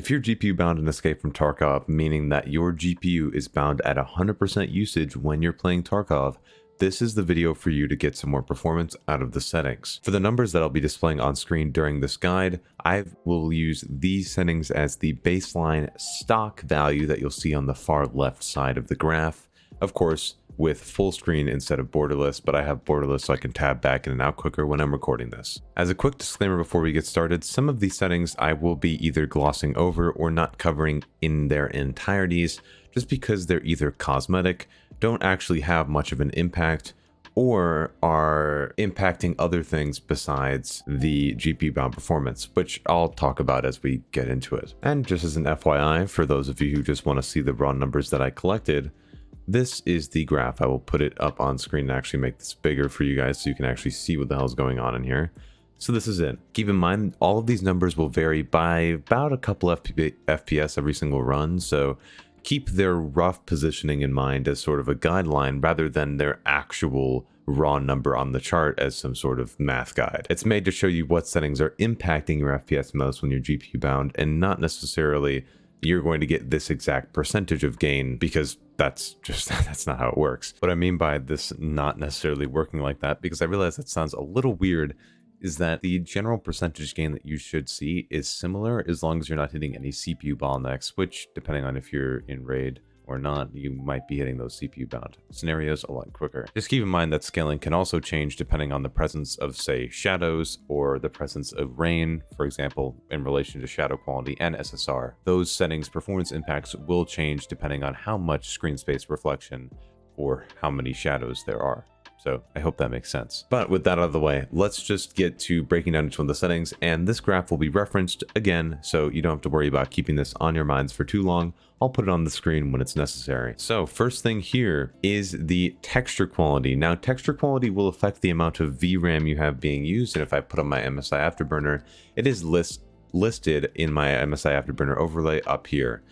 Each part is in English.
If you're GPU bound in Escape from Tarkov, meaning that your GPU is bound at 100% usage when you're playing Tarkov, this is the video for you to get some more performance out of the settings. For the numbers that I'll be displaying on screen during this guide, I will use these settings as the baseline stock value that you'll see on the far left side of the graph. Of course, with full screen instead of borderless, but I have borderless so I can tab back in and out quicker when I'm recording this. As a quick disclaimer before we get started, some of these settings I will be either glossing over or not covering in their entireties, just because they're either cosmetic, don't actually have much of an impact, or are impacting other things besides the GPU bound performance, which I'll talk about as we get into it. And just as an FYI, for those of you who just want to see the raw numbers that I collected, this is the graph. I will put it up on screen and actually make this bigger for you guys so you can actually see what the hell is going on in here. So this is it. Keep in mind, all of these numbers will vary by about a couple FPS every single run, so keep their rough positioning in mind as sort of a guideline rather than their actual raw number on the chart as some sort of math guide. It's made to show you what settings are impacting your FPS most when you're GPU bound, and not necessarily you're going to get this exact percentage of gain, because that's not how it works. What I mean by this not necessarily working like that, because I realize that sounds a little weird, is that the general percentage gain that you should see is similar as long as you're not hitting any CPU bottlenecks, which, depending on if you're in RAID or not, you might be hitting those CPU bound scenarios a lot quicker. Just keep in mind that scaling can also change depending on the presence of, say, shadows or the presence of rain, for example, in relation to shadow quality and SSR. Those settings performance impacts will change depending on how much screen space reflection or how many shadows there are. So I hope that makes sense. But with that out of the way, let's just get to breaking down each one of the settings, and this graph will be referenced again, so you don't have to worry about keeping this on your minds for too long. I'll put it on the screen when it's necessary. So first thing here is the texture quality. Now, texture quality will affect the amount of VRAM you have being used, and if I put on my MSI Afterburner, it is listed in my MSI Afterburner overlay up here.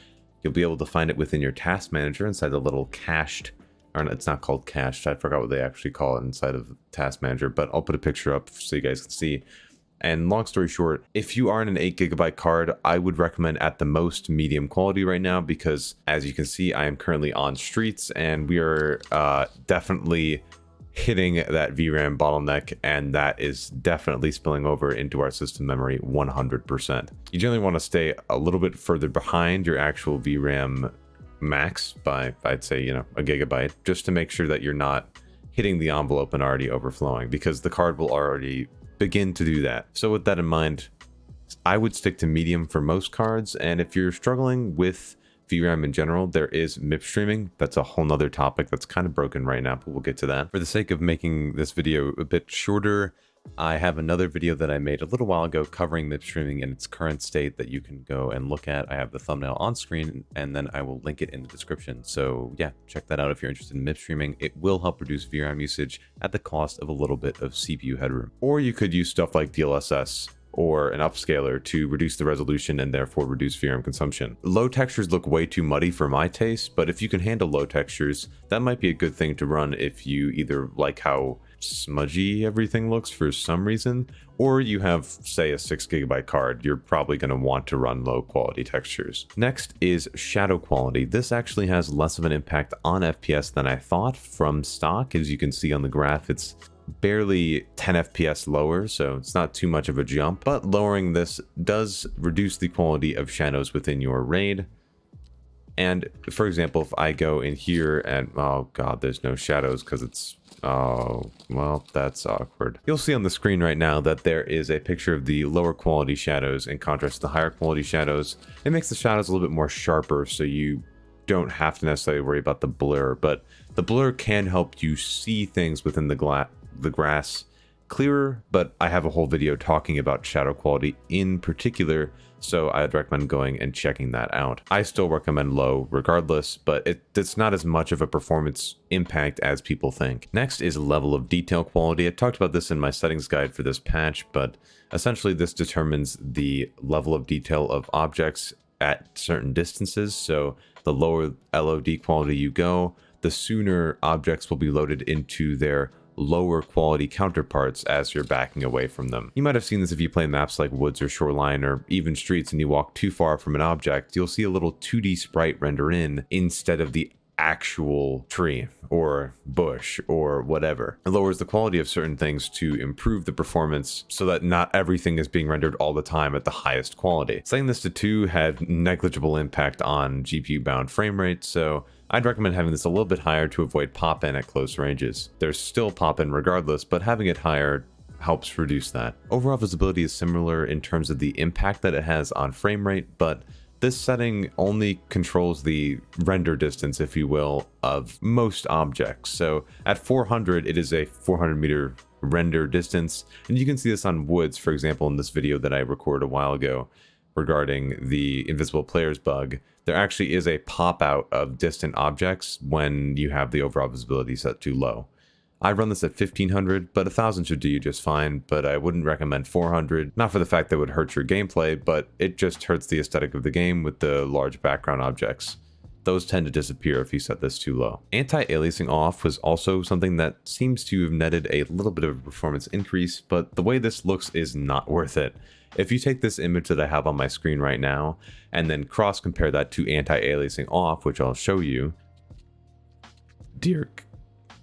You'll be able to find it within your task manager inside the little cached, or it's not called cached, I forgot what they actually call it inside of Task Manager, but I'll put a picture up so you guys can see. And long story short, if you are in an 8GB card, I would recommend at the most medium quality right now, because as you can see, I am currently on streets and we are definitely hitting that VRAM bottleneck, and that is definitely spilling over into our system memory 100%. You generally want to stay a little bit further behind your actual VRAM max by, I'd say, a gigabyte, just to make sure that you're not hitting the envelope and already overflowing, because the card will already begin to do that. So with that in mind, I would stick to medium for most cards, and if you're struggling with VRAM in general, there is MIP streaming. That's a whole nother topic that's kind of broken right now, but we'll get to that. For the sake of making this video a bit shorter, I have another video that I made a little while ago covering MIP streaming in its current state that you can go and look at. I have the thumbnail on screen, and then I will link it in the description. So yeah, check that out if you're interested in MIP streaming. It will help reduce VRAM usage at the cost of a little bit of CPU headroom. Or you could use stuff like DLSS or an upscaler to reduce the resolution and therefore reduce VRAM consumption. Low textures look way too muddy for my taste, but if you can handle low textures, that might be a good thing to run if you either like how smudgy everything looks for some reason, or you have, say, a 6GB card. You're probably going to want to run low quality textures. Next is shadow quality. This actually has less of an impact on FPS than I thought from stock. As you can see on the graph, it's barely 10 FPS lower, so it's not too much of a jump, but lowering this does reduce the quality of shadows within your RAID. And for example, if I go in here and, oh god, there's no shadows because it's, oh, well, that's awkward. You'll see on the screen right now that there is a picture of the lower quality shadows in contrast to the higher quality shadows. It makes the shadows a little bit more sharper, so you don't have to necessarily worry about the blur, but the blur can help you see things within the grass clearer. But I have a whole video talking about shadow quality in particular, so I'd recommend going and checking that out. I still recommend low regardless, but it's not as much of a performance impact as people think. Next is level of detail quality. I talked about this in my settings guide for this patch, but essentially this determines the level of detail of objects at certain distances. So the lower LOD quality you go, the sooner objects will be loaded into their lower quality counterparts as you're backing away from them. You might have seen this if you play maps like woods or shoreline or even streets and you walk too far from an object, you'll see a little 2D sprite render in instead of the actual tree or bush or whatever. It lowers the quality of certain things to improve the performance so that not everything is being rendered all the time at the highest quality. Setting this to 2 had negligible impact on GPU bound frame rate, so I'd recommend having this a little bit higher to avoid pop-in at close ranges. There's still pop-in regardless, but having it higher helps reduce that. Overall visibility is similar in terms of the impact that it has on frame rate, but this setting only controls the render distance, if you will, of most objects. So at 400, it is a 400 meter render distance. And you can see this on woods, for example, in this video that I recorded a while ago regarding the invisible players bug. There actually is a pop out of distant objects when you have the overall visibility set too low. I run this at 1500, but 1000 should do you just fine, but I wouldn't recommend 400, not for the fact that it would hurt your gameplay, but it just hurts the aesthetic of the game with the large background objects. Those tend to disappear if you set this too low. Anti-Aliasing off was also something that seems to have netted a little bit of a performance increase, but the way this looks is not worth it. If you take this image that I have on my screen right now, and then cross compare that to anti-aliasing off, which I'll show you.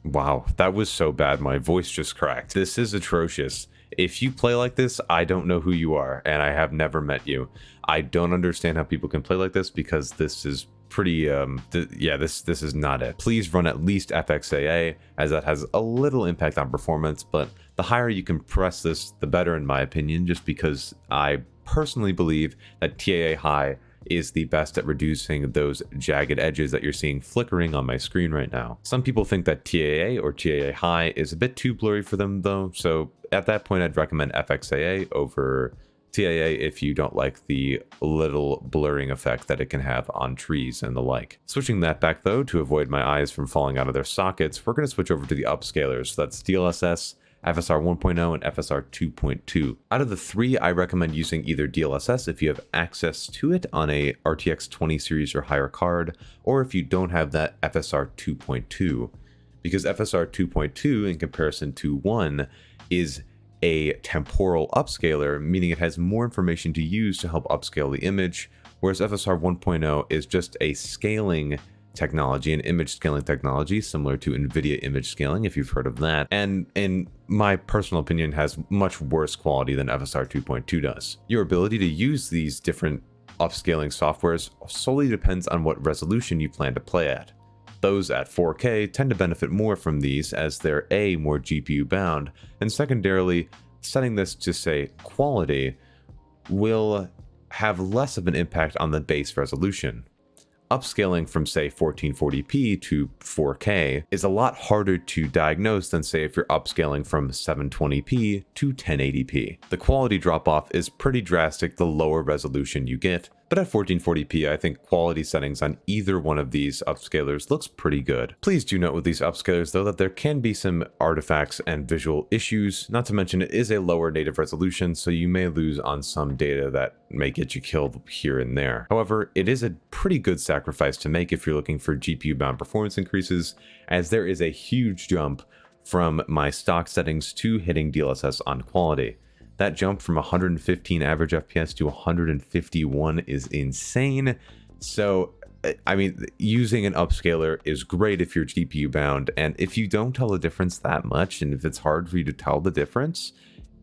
Wow, that was so bad, my voice just cracked. This is atrocious. If you play like this, I don't know who you are, and I have never met you. I don't understand how people can play like this, because this is pretty, this is not it. Please run at least FXAA, as that has a little impact on performance, but the higher you compress this, the better in my opinion, just because I personally believe that TAA High is the best at reducing those jagged edges that you're seeing flickering on my screen right now. Some people think that TAA or TAA High is a bit too blurry for them though, so at that point I'd recommend FXAA over TAA if you don't like the little blurring effect that it can have on trees and the like. Switching that back though, to avoid my eyes from falling out of their sockets, we're going to switch over to the Upscalers. So that's DLSS, FSR 1.0, and FSR 2.2. Out of the three, I recommend using either DLSS if you have access to it on a RTX 20 series or higher card, or if you don't have that, FSR 2.2. Because FSR 2.2 in comparison to 1 is a temporal upscaler, meaning it has more information to use to help upscale the image, whereas FSR 1.0 is just a scaling technology, an image scaling technology similar to NVIDIA image scaling, if you've heard of that, and in my personal opinion has much worse quality than FSR 2.2 does. Your ability to use these different upscaling softwares solely depends on what resolution you plan to play at. Those at 4K tend to benefit more from these as they're A, more GPU bound, and secondarily, setting this to say quality will have less of an impact on the base resolution. Upscaling from say 1440p to 4K is a lot harder to diagnose than say if you're upscaling from 720p to 1080p. The quality drop off is pretty drastic the lower resolution you get, but at 1440p I think quality settings on either one of these upscalers looks pretty good. Please do note with these upscalers though that there can be some artifacts and visual issues, not to mention it is a lower native resolution, so you may lose on some data that may get you killed here and there. However, it is a pretty good sacrifice to make if you're looking for GPU bound performance increases, as there is a huge jump from my stock settings to hitting DLSS on quality. That jump from 115 average FPS to 151 is insane. So, I mean, using an upscaler is great if you're GPU bound, and if you don't tell the difference that much, and if it's hard for you to tell the difference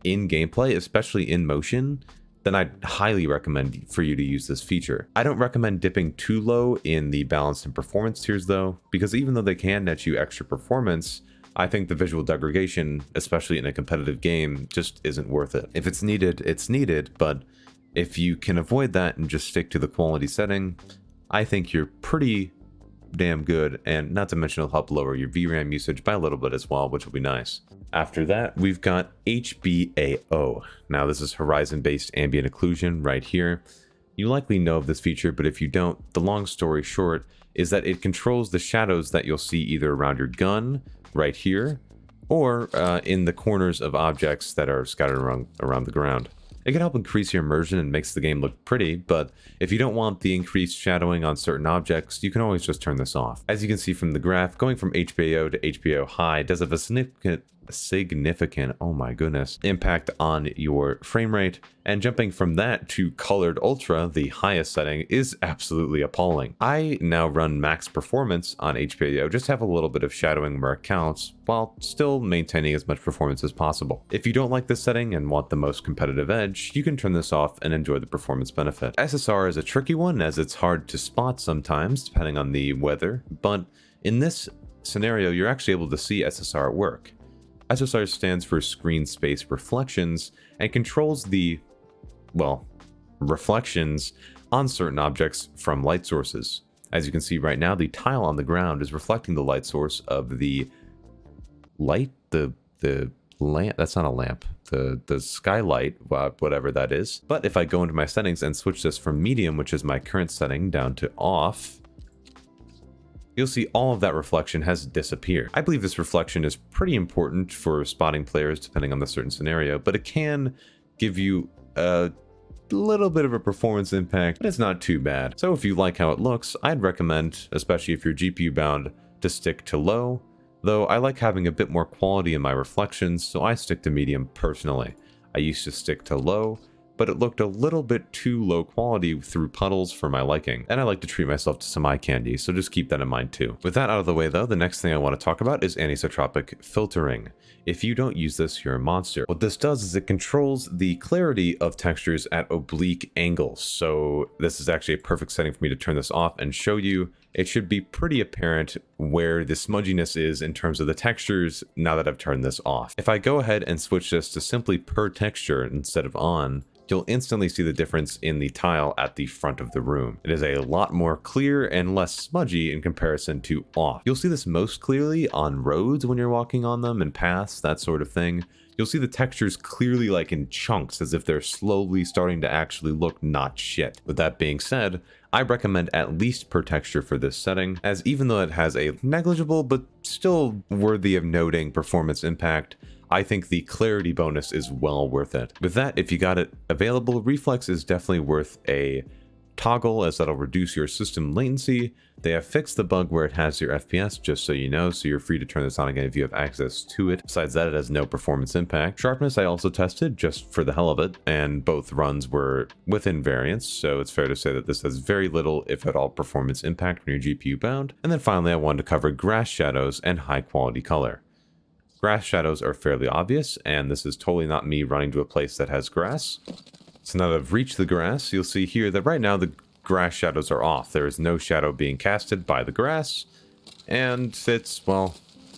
in gameplay, especially in motion, then I'd highly recommend for you to use this feature. I don't recommend dipping too low in the balance and performance tiers though, because even though they can net you extra performance, I think the visual degradation, especially in a competitive game, just isn't worth it. If it's needed, it's needed, but if you can avoid that and just stick to the quality setting, I think you're pretty damn good, and not to mention it'll help lower your VRAM usage by a little bit as well, which will be nice. After that, we've got HBAO. Now this is horizon-based ambient occlusion right here. You likely know of this feature, but if you don't, the long story short is that it controls the shadows that you'll see either around your gun, right here, or in the corners of objects that are scattered around the ground. It can help increase your immersion and makes the game look pretty, but if you don't want the increased shadowing on certain objects, you can always just turn this off. As you can see from the graph, going from HBAO to HBAO High does have a significant significant, oh my goodness, impact on your frame rate. And jumping from that to colored ultra, the highest setting, is absolutely appalling. I now run max performance on HBAO, just have a little bit of shadowing where it counts, while still maintaining as much performance as possible. If you don't like this setting and want the most competitive edge, you can turn this off and enjoy the performance benefit. SSR is a tricky one, as it's hard to spot sometimes, depending on the weather, but in this scenario, you're actually able to see SSR at work. SSR stands for Screen Space Reflections and controls the, well, reflections on certain objects from light sources. As you can see right now, the tile on the ground is reflecting the light source of the light, the lamp, that's not a lamp, the skylight, whatever that is. But if I go into my settings and switch this from medium, which is my current setting, down to off, you'll see all of that reflection has disappeared. I believe this reflection is pretty important for spotting players depending on the certain scenario, but it can give you a little bit of a performance impact, but it's not too bad. So if you like how it looks, I'd recommend, especially if you're GPU bound, to stick to low, though I like having a bit more quality in my reflections, so I stick to medium personally. I used to stick to low, but it looked a little bit too low quality through puddles for my liking, and I like to treat myself to some eye candy, so just keep that in mind too. With that out of the way though, the next thing I want to talk about is anisotropic filtering. If you don't use this, you're a monster. What this does is it controls the clarity of textures at oblique angles, so this is actually a perfect setting for me to turn this off and show you. It should be pretty apparent where the smudginess is in terms of the textures now that I've turned this off. If I go ahead and switch this to simply per texture instead of on, you'll instantly see the difference in the tile at the front of the room. It is a lot more clear and less smudgy in comparison to off. You'll see this most clearly on roads when you're walking on them and paths, that sort of thing. You'll see the textures clearly like in chunks, as if they're slowly starting to actually look not shit. With that being said, I recommend at least per texture for this setting, as even though it has a negligible but still worthy of noting performance impact, I think the clarity bonus is well worth it. With that, if you got it available, Reflex is definitely worth a toggle, as that'll reduce your system latency. They have fixed the bug where it has your FPS, just so you know, so you're free to turn this on again if you have access to it. Besides that, it has no performance impact. Sharpness I also tested just for the hell of it, and both runs were within variance, so it's fair to say that this has very little, if at all, performance impact when you're GPU bound. And then finally, I wanted to cover grass shadows and high quality color. Grass shadows are fairly obvious, and this is totally not me running to a place that has grass. So now that I've reached the grass, you'll see here that right now the grass shadows are off. There is no shadow being casted by the grass, and it's, well,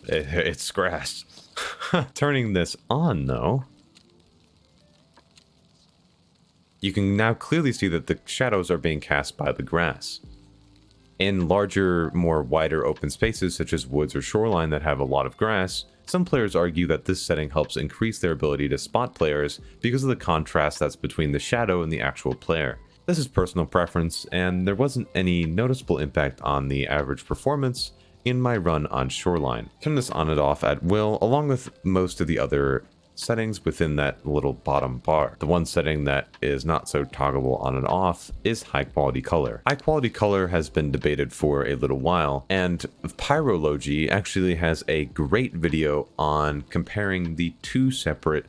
it's grass. Turning this on though, you can now clearly see that the shadows are being cast by the grass. In larger, more wider open spaces such as woods or shoreline that have a lot of grass, some players argue that this setting helps increase their ability to spot players because of the contrast that's between the shadow and the actual player. This is personal preference, and there wasn't any noticeable impact on the average performance in my run on shoreline. Turn this on and off at will, along with most of the other settings within that little bottom bar. The one setting that is not so toggleable on and off is high quality color. High quality color has been debated for a little while, and Pyrology actually has a great video on comparing the two separate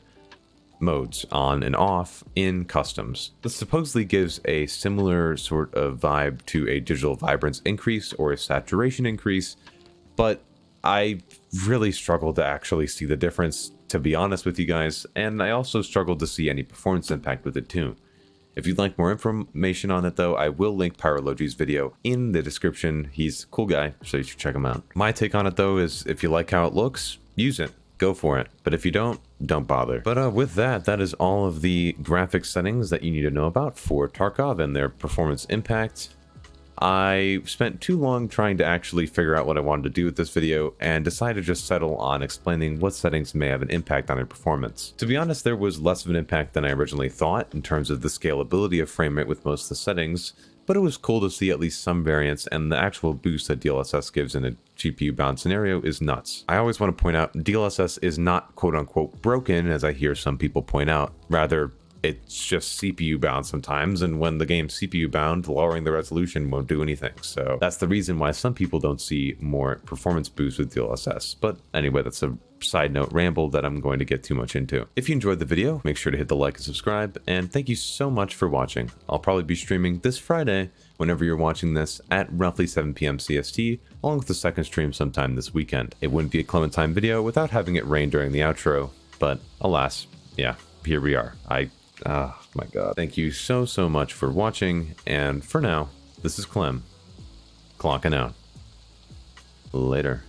modes, on and off, in customs. This supposedly gives a similar sort of vibe to a digital vibrance increase or a saturation increase, but I really struggled to actually see the difference, to be honest with you guys, and I also struggled to see any performance impact with it too. If you'd like more information on it though, I will link Pyrology's video in the description. He's a cool guy, so you should check him out. My take on it though is, if you like how it looks, use it. Go for it. But if you don't bother. But with that is all of the graphics settings that you need to know about for Tarkov and their performance impact. I spent too long trying to actually figure out what I wanted to do with this video and decided to just settle on explaining what settings may have an impact on their performance. To be honest, there was less of an impact than I originally thought in terms of the scalability of frame rate with most of the settings, but it was cool to see at least some variance, and the actual boost that DLSS gives in a GPU bound scenario is nuts. I always want to point out DLSS is not quote unquote broken, as I hear some people point out. Rather, it's just CPU bound sometimes, and when the game's CPU bound, lowering the resolution won't do anything. So that's the reason why some people don't see more performance boosts with DLSS. But anyway, that's a side note ramble that I'm going to get too much into. If you enjoyed the video, make sure to hit the like and subscribe, and thank you so much for watching. I'll probably be streaming this Friday, whenever you're watching this, at roughly 7 p.m. CST, along with the second stream sometime this weekend. It wouldn't be a Clementine video without having it rain during the outro, but alas, yeah, here we are. Oh my god. Thank you so much for watching, and for now, this is Clem, clocking out. Later.